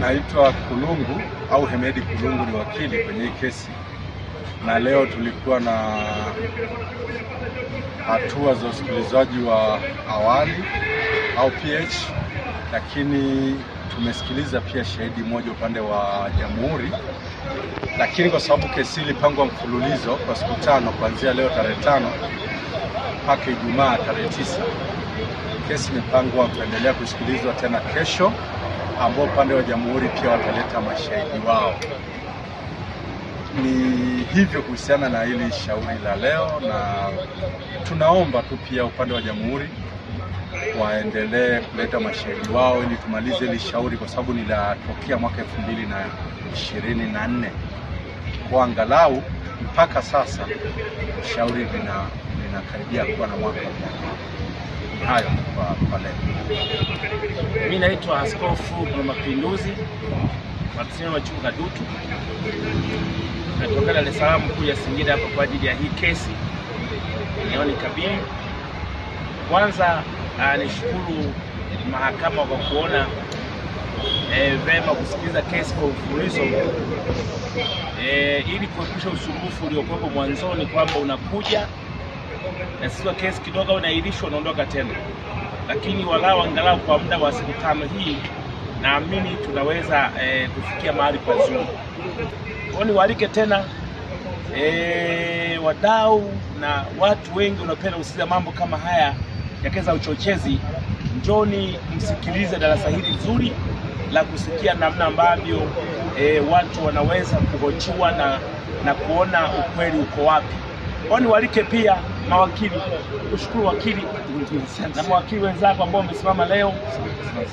Naitwa Kulungu au Hemedi Kulungu, ni wakili kwenye hii kesi, na leo tulikuwa na hatua za usikilizaji wa awali au PH, lakini tumesikiliza pia shahidi mmoja upande wa jamhuri. Lakini kwa sababu kesi ilipangwa mfululizo kwa siku 5 kuanzia leo tarehe 5 mpaka Ijumaa tarehe 9, kesi imepangwa kuendelea kusikilizwa tena kesho, ambao upande wa jamhuri pia wataleta mashahidi wao. Ni hivyo kuhusiana na hili shauri la leo, na tunaomba tu pia upande wa jamhuri waendelee kuleta mashahidi wao ili tumalize hili shauri, kwa sababu nilatokea mwaka 2024. Kwa angalau mpaka sasa shauri linakaribia kuwa na mwaka mmoja. Hayo kwa leo. Mimi naitwa Askofu wa Mapinduzi Maximo Machunga Dutu, natoka Dar es Salaam kuja Singida hapa kwa ajili ya hii kesi inayonikabili. Kwanza nishukuru mahakama kwa kuona vema kusikiliza kesi kwa mfululizo ili kuepusha usumbufu uliokuwepo mwanzoni kwamba unakuja na sisi kesi kidogo unaahirishwa unaondoka tena. Lakini walau angalau kwa muda wa siku 5 hii naamini tunaweza kufikia mahali pazuri. Kwa hiyo niwaalike tena wadau na watu wengi wanapenda kusikiza mambo kama haya ya kesi za uchochezi. Njoni msikilize darasa hili zuri la kusikia namna ambavyo watu wanaweza kuhojiwa na kuona ukweli uko wapi. Kwa hiyo niwaalike pia mawakili, kushukuru wakili na mawakili wenzako ambao wamesimama leo,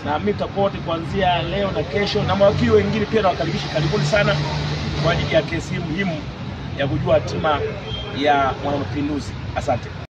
na mimi tutakote kuanzia leo na kesho, na mawakili wengine pia nawakaribisha, karibuni sana kwa ajili ya kesi muhimu ya kujua hatima ya Mwanamapinduzi. Asante.